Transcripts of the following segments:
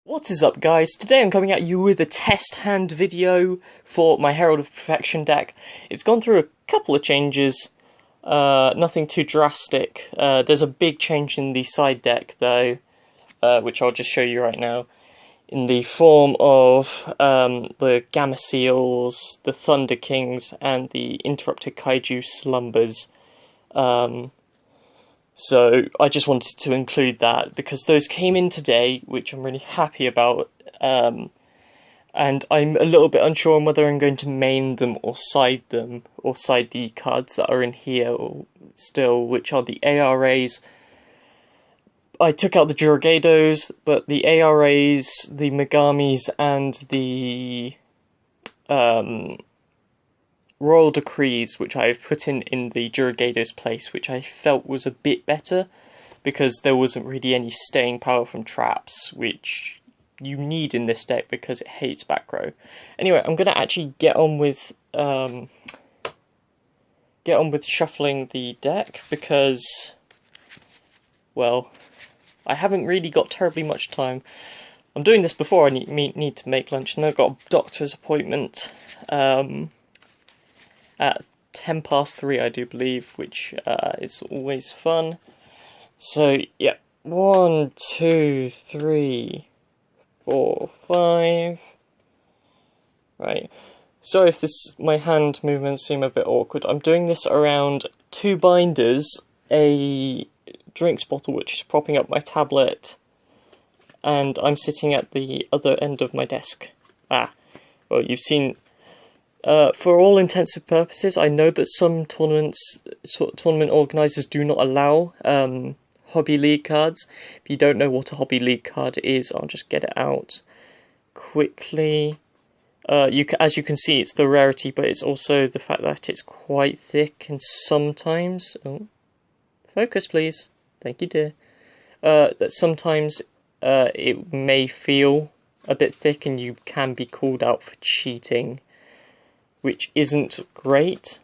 What is up, guys? Today I'm coming at you with a test hand video for my Herald of Perfection deck. It's gone through a couple of changes, nothing too drastic. There's a big change in the side deck though, which I'll just show you right now, in the form of the Gamma Seals, the Thunder Kings, and the Interrupted Kaiju Slumbers. So I just wanted to include that because those came in today, which I'm really happy about, and I'm a little bit unsure on whether I'm going to main them, or side the cards that are in here still, which are the ARAs. I took out the Juragados, but the ARAs, the Megamis, and the Royal Decrees, which I've put in the Juragado's place, which I felt was a bit better, because there wasn't really any staying power from traps, which you need in this deck because it hates back row. Anyway, I'm going to actually get on with shuffling the deck, because, well, I haven't really got terribly much time. I'm doing this before I need to make lunch, and I've got a doctor's appointment at 3:10, I do believe, which is always fun. So, yeah, 1, 2, 3, 4, 5. Right. Sorry if my hand movements seem a bit awkward. I'm doing this around 2 binders, a drinks bottle which is propping up my tablet, and I'm sitting at the other end of my desk. Well, you've seen. For all intents and purposes, I know that some tournament organisers do not allow Hobby League cards. If you don't know what a Hobby League card is, I'll just get it out quickly. As you can see, it's the rarity, but it's also the fact that it's quite thick, and sometimes... Oh, focus please. Thank you, dear. That sometimes it may feel a bit thick, and you can be called out for cheating, which isn't great.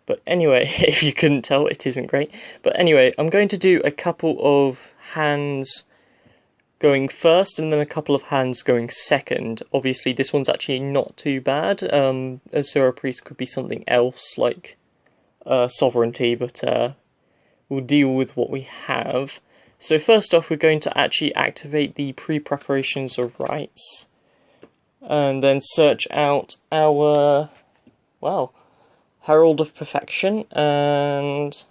But anyway, if you couldn't tell, it isn't great. But anyway, I'm going to do a couple of hands going first, and then a couple of hands going second. Obviously, this one's actually not too bad. Azura Priest could be something else, like Sovereignty, but we'll deal with what we have. So first off, we're going to actually activate the pre-preparations of rites, and then search out our, well, Herald of Perfection, and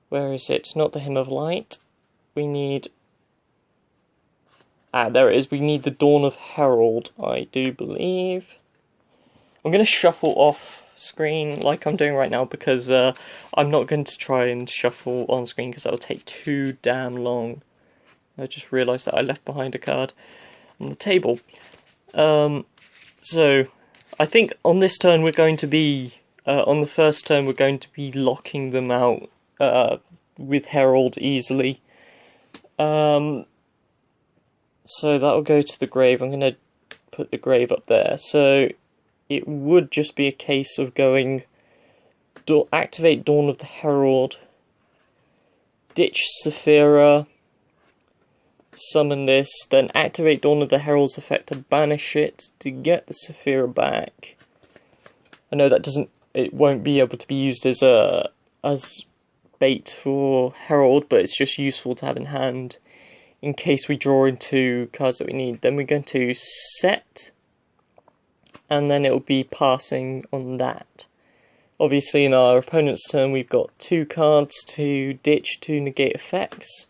where is it? Not the Hymn of Light. We need, there it is. We need the Dawn of Herald, I do believe. I'm going to shuffle off screen like I'm doing right now, because I'm not going to try and shuffle on screen because that will take too damn long. I just realised that I left behind a card on the table. So I think on this turn we're going to be, on the first turn we're going to be locking them out with Herald easily. So that'll go to the grave. I'm going to put the grave up there. So it would just be a case of going, activate Dawn of the Herald, ditch Saffira, summon this, then activate Dawn of the Herald's effect to banish it to get the Saffira back. I know that it won't be able to be used as bait for Herald, but it's just useful to have in hand in case we draw into cards that we need. Then we're going to set, and then it'll be passing on that. Obviously in our opponent's turn we've got 2 cards to ditch to negate effects,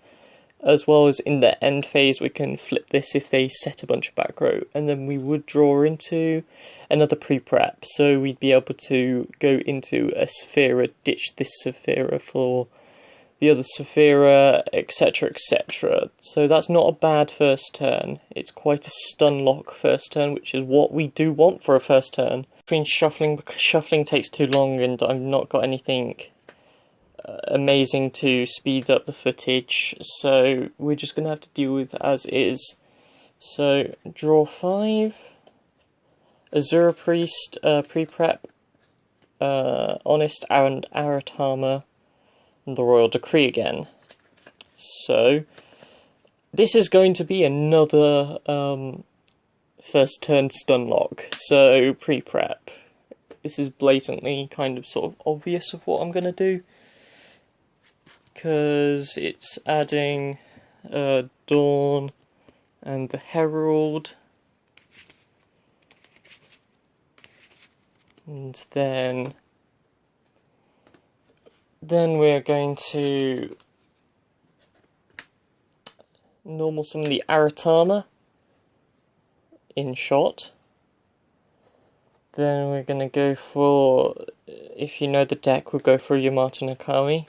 as well as in the end phase we can flip this if they set a bunch of back row, and then we would draw into another pre-prep, so we'd be able to go into a Saffira, ditch this Saffira for the other Saffira, etc, etc. So that's not a bad first turn. It's quite a stun lock first turn, which is what we do want for a first turn. Between shuffling, because shuffling takes too long and I've not got anything amazing to speed up the footage, so we're just going to have to deal with as is. So, draw 5, Azura Priest, pre-prep, Honest and Aratama, and the Royal Decree again. So, this is going to be another first turn stun lock, so pre-prep. This is blatantly kind of sort of obvious of what I'm going to do, because it's adding Dawn and the Herald, and then we're going to normal summon the Aratama in shot. Then we're going to go for, if you know the deck, we'll go for Yamato Nakami.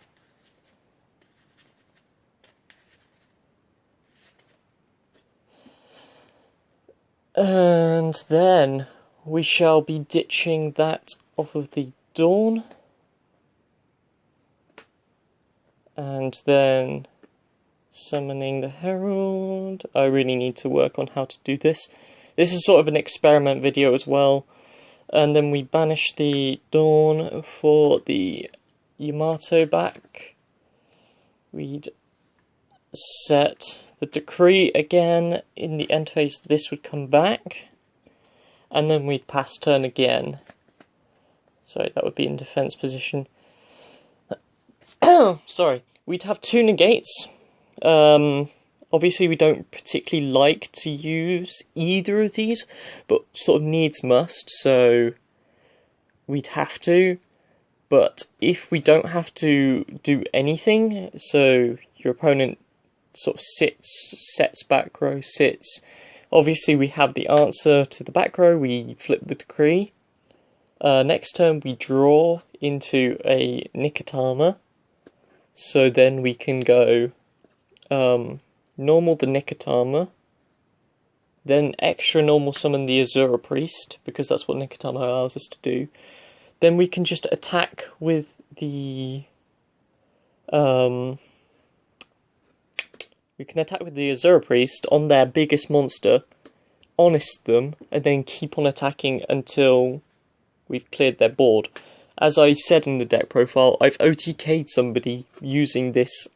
And then we shall be ditching that off of the Dawn. And then summoning the Herald. I really need to work on how to do this. This is sort of an experiment video as well. And then we banish the Dawn for the Yamato back. We'd set the Decree again. In the end phase, this would come back. And then we'd pass turn again. Sorry, that would be in defense position. Sorry. We'd have 2 negates. Obviously we don't particularly like to use either of these, but sort of needs must, so we'd have to. But if we don't have to do anything, so your opponent sort of sets back row, sits, obviously we have the answer to the back row, we flip the Decree. Next turn we draw into a Nikotama, so then we can go normal the Nikotama, then extra normal summon the Azura Priest, because that's what Nikotama allows us to do. Then we can just attack with the Azura Priest on their biggest monster, honest them, and then keep on attacking until we've cleared their board. As I said in the deck profile, I've OTK'd somebody using this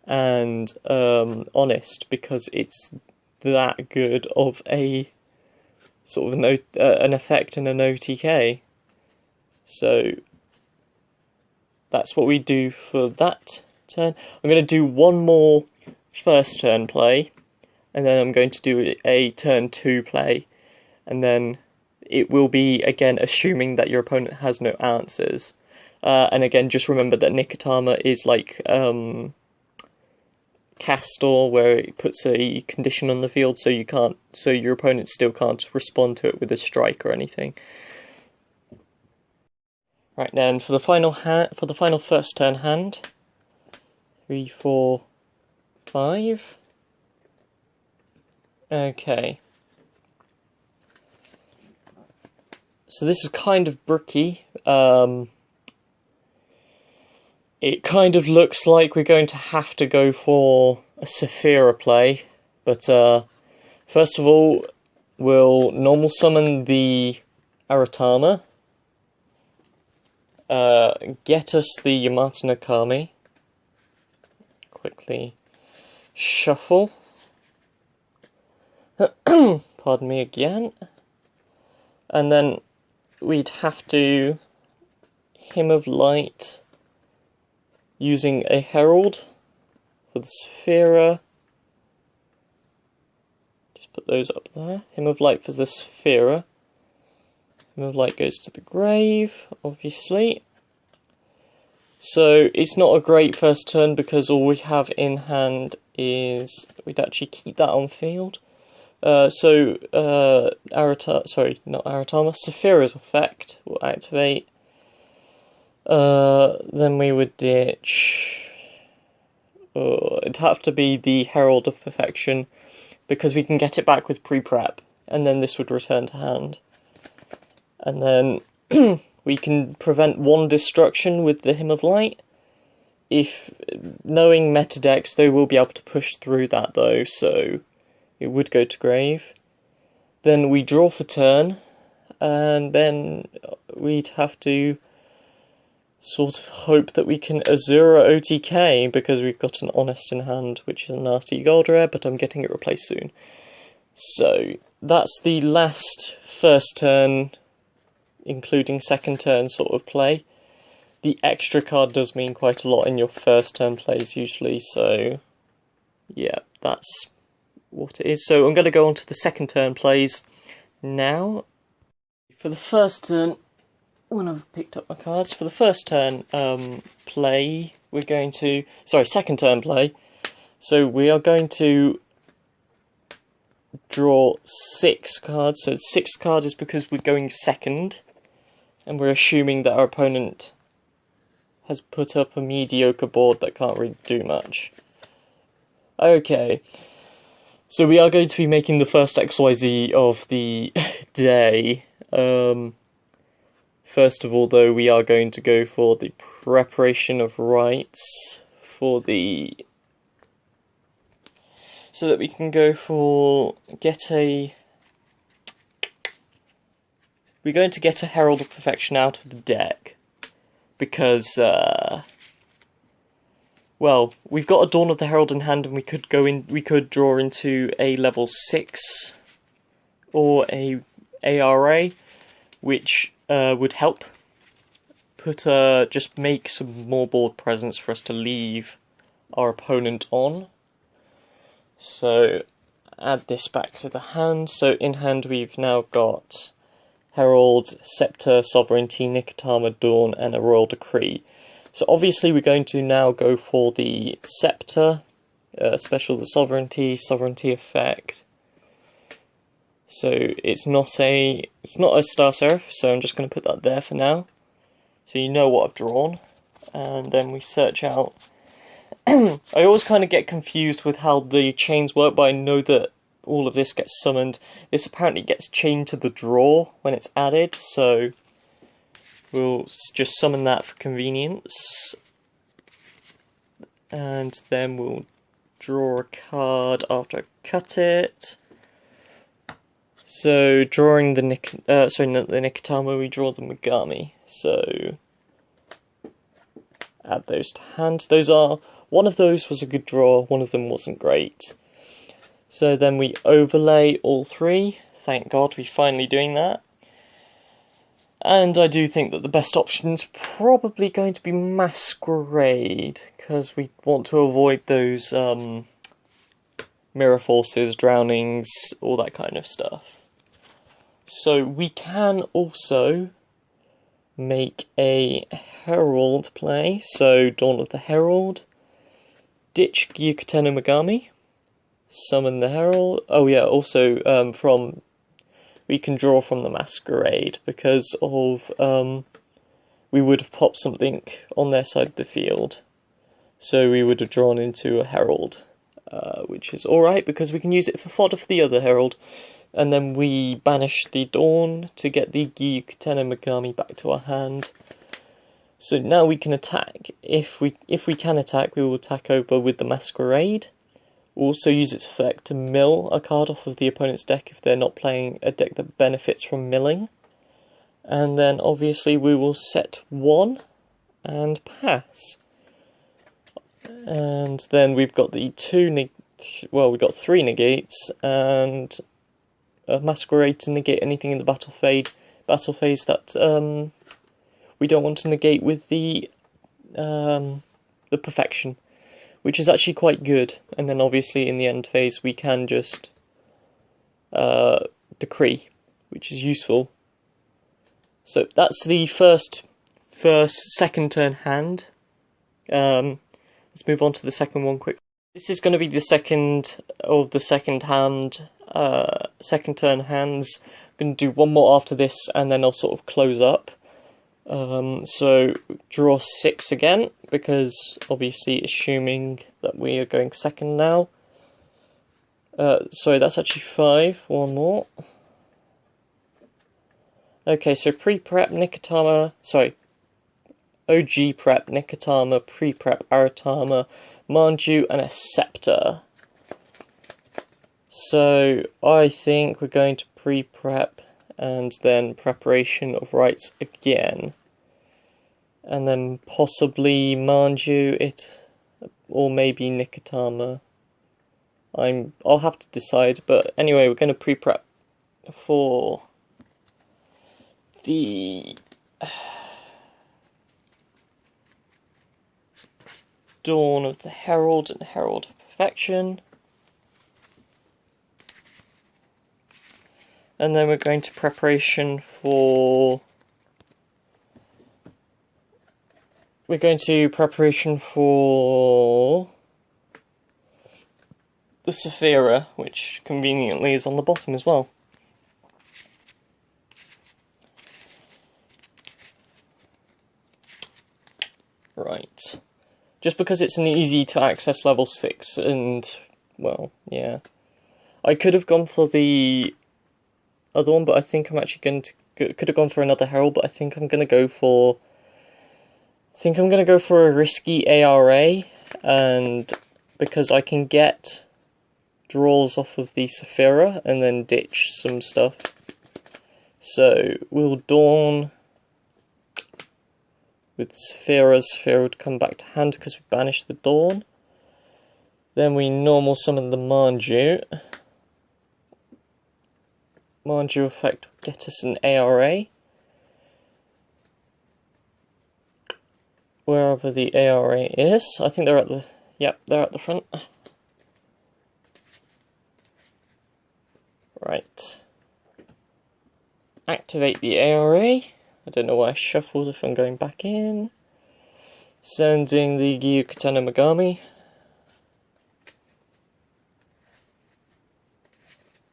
and honest, because it's that good of a sort of an effect and an OTK. So that's what we do for that turn. I'm going to do one more first turn play, and then I'm going to do a turn 2 play, and then it will be, again, assuming that your opponent has no answers. And again, just remember that Nikotama is like Castor, where it puts a condition on the field, so your opponent still can't respond to it with a strike or anything. Right then, for the final first turn hand, 3, 4, 5. Okay. So this is kind of bricky. It kind of looks like we're going to have to go for a Saffira play, but first of all, we'll normal summon the Aratama, get us the Yamato Nakami, quickly shuffle, pardon me again, and then we'd have to Hymn of Light using a Herald for the Saffira. Just put those up there. Hymn of Light for the Saffira. Hymn of Light goes to the grave, obviously. So it's not a great first turn because all we have in hand is we'd actually keep that on field. Saffira's effect will activate. Then we would ditch. It'd have to be the Herald of Perfection, because we can get it back with pre-prep, and then this would return to hand. And then we can prevent 1 destruction with the Hymn of Light. If knowing meta decks, they will be able to push through that though, so it would go to grave. Then we draw for turn, and then we'd have to sort of hope that we can Azura OTK, because we've got an Honest in hand, which is a nasty gold rare, but I'm getting it replaced soon. So, that's the last first turn, including second turn sort of play. The extra card does mean quite a lot in your first turn plays usually, so yeah, that's what it is. So I'm going to go on to the second turn plays now. For the first turn, when I've picked up my cards, for the first turn play, we're going to... Sorry, second turn play. So we are going to draw 6 cards. So 6 cards is because we're going second, and we're assuming that our opponent has put up a mediocre board that can't really do much. Okay, so we are going to be making the first XYZ of the day. First of all, though, we are going to go for the preparation of rites for the... so that we can go for... we're going to get a Herald of Perfection out of the deck. Because, well, we've got a Dawn of the Herald in hand, and we could draw into a level 6 or a ARA, which would help just make some more board presence for us to leave our opponent on. So add this back to the hand. So in hand we've now got Herald, Scepter, Sovereignty, Nikotama, Dawn, and a Royal Decree. So obviously we're going to now go for the Scepter, special the Sovereignty effect. So it's not a Star Seraph, so I'm just going to put that there for now. So you know what I've drawn. And then we search out... I always kind of get confused with how the chains work, but I know that all of this gets summoned. This apparently gets chained to the draw when it's added, so we'll just summon that for convenience. And then we'll draw a card after I cut it. So drawing the not the Nikotama, we draw the Megami. So add those to hand. One of those was a good draw, one of them wasn't great. So then we overlay all 3. Thank God we're finally doing that. And I do think that the best option is probably going to be Masquerade, because we want to avoid those mirror forces, drownings, all that kind of stuff. So we can also make a Herald play, so Dawn of the Herald, ditch Gyukuten Megami, summon the Herald. Oh yeah, also we can draw from the Masquerade because of we would have popped something on their side of the field, so we would have drawn into a Herald, which is alright because we can use it for fodder for the other Herald, and then we banish the Dawn to get the Gyukuten Megami back to our hand. So now we can attack. If we can attack, we will attack over with the Masquerade. We'll also use its effect to mill a card off of the opponent's deck if they're not playing a deck that benefits from milling. And then obviously we will set 1 and pass. And then we've got the we've got 3 negates and a Masquerade to negate anything in the battle phase that we don't want to negate with the Perfection, which is actually quite good. And then obviously in the end phase we can just decree, which is useful. So that's the second turn hand. Let's move on to the second one quick. This is going to be the second of the second turn hands. I'm going to do one more after this and then I'll sort of close up. So draw 6 again, because obviously assuming that we are going second now. Sorry, that's actually 5, one more. Okay, so pre-prep Nikotama, OG prep Nikotama, pre-prep Aratama, Manju, and a Scepter. So I think we're going to pre-prep and then preparation of rites again. and then possibly Manju it, or maybe Nikotama. I'll have to decide, but anyway, we're going to pre-prep for the Dawn of the Herald and Herald of Perfection. And then we're going to preparation for the Saffira, which conveniently is on the bottom as well. Right. Just because it's an easy to access level 6 and, well, yeah. I could have gone for the other one, but I think I'm actually going to could have gone for another Herald, but I think I'm going to go for a risky ARA, and because I can get draws off of the Saffira and then ditch some stuff. So we'll Dawn with Saffira. Saffira would come back to hand because we banished the Dawn. Then we normal summon the Manju. Manju effect will get us an ARA. Wherever the ARA is. I think they're at the... Yep, they're at the front. Right. Activate the ARA. I don't know why I shuffled if I'm going back in. Sending the Gyukatana Megami.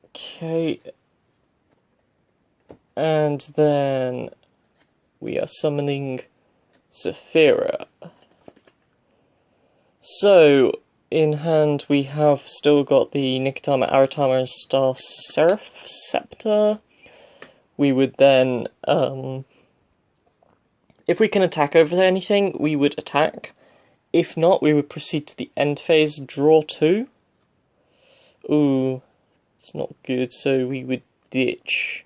Okay. And then we are summoning Saffira. So, in hand we have still got the Nikotama, Aratama, and Star Seraph Scepter. We would then, if we can attack over anything, we would attack. If not, we would proceed to the end phase, draw 2. Ooh, it's not good, so we would ditch.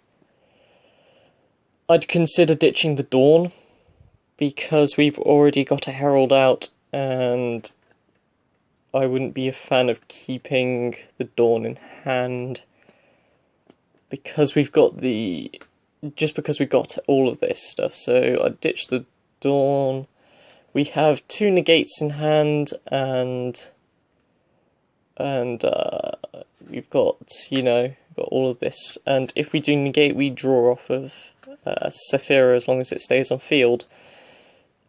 I'd consider ditching the Dawn, because we've already got a Herald out, and I wouldn't be a fan of keeping the Dawn in hand, because we've got all of this stuff. So I'd ditch the Dawn. We have 2 negates in hand, and we've got, got all of this. And if we do negate, we draw off of Saffira as long as it stays on field.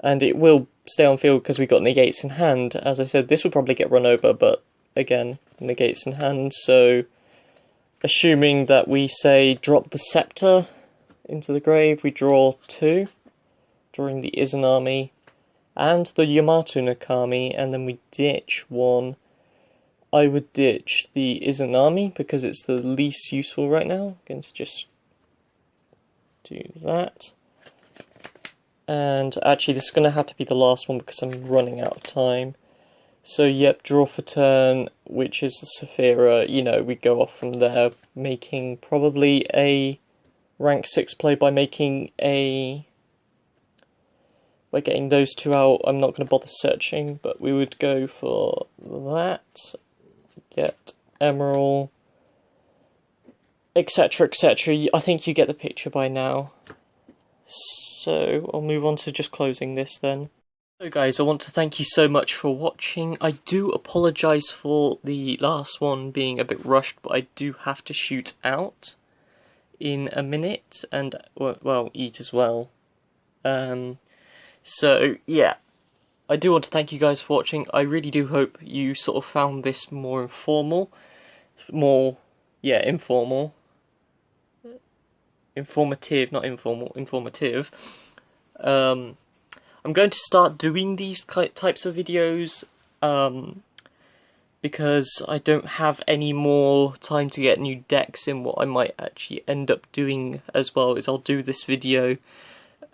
And it will stay on field because we've got negates in hand. As I said, this will probably get run over, but again, negates in hand. So, assuming that we say drop the Scepter into the grave, we draw 2, drawing the Izanami and the Yamato Nakami, and then we ditch 1. I would ditch the Izanami because it's the least useful right now. I'm going to just do that. And actually, this is going to have to be the last one because I'm running out of time. So, yep, draw for turn, which is the Saffira. We go off from there, making probably a rank 6 play by getting those 2 out. I'm not going to bother searching, but we would go for that. Get Emerald, etc., etc. I think you get the picture by now. So, I'll move on to just closing this then. So guys, I want to thank you so much for watching. I do apologise for the last one being a bit rushed, but I do have to shoot out in a minute, and, well, eat as well. So, yeah. I do want to thank you guys for watching. I really do hope you sort of found this more informal. Informal. Informative, not informal, informative. I'm going to start doing these types of videos, because I don't have any more time to get new decks in. What I might actually end up doing as well is I'll do this video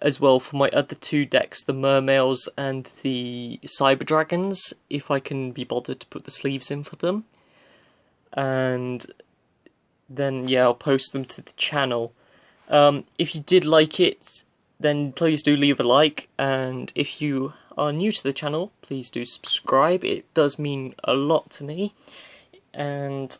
as well for my other 2 decks, the Mermails and the Cyber Dragons, if I can be bothered to put the sleeves in for them. And then, yeah, I'll post them to the channel. If you did like it, then please do leave a like, and if you are new to the channel, please do subscribe. It does mean a lot to me, and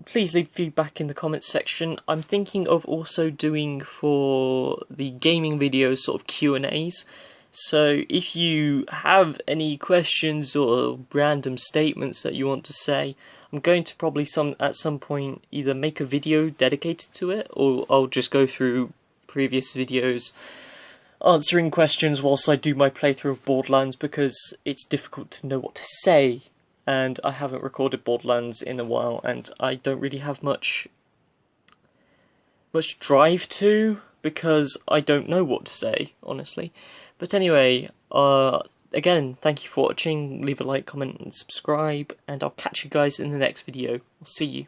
please leave feedback in the comments section. I'm thinking of also doing for the gaming videos sort of Q&As, so if you have any questions or random statements that you want to say, I'm going to probably at some point either make a video dedicated to it, or I'll just go through previous videos answering questions whilst I do my playthrough of Borderlands, because it's difficult to know what to say, and I haven't recorded Borderlands in a while, and I don't really have much drive to, because I don't know what to say, honestly. But anyway, again, thank you for watching. Leave a like, comment, and subscribe, and I'll catch you guys in the next video. I'll see you.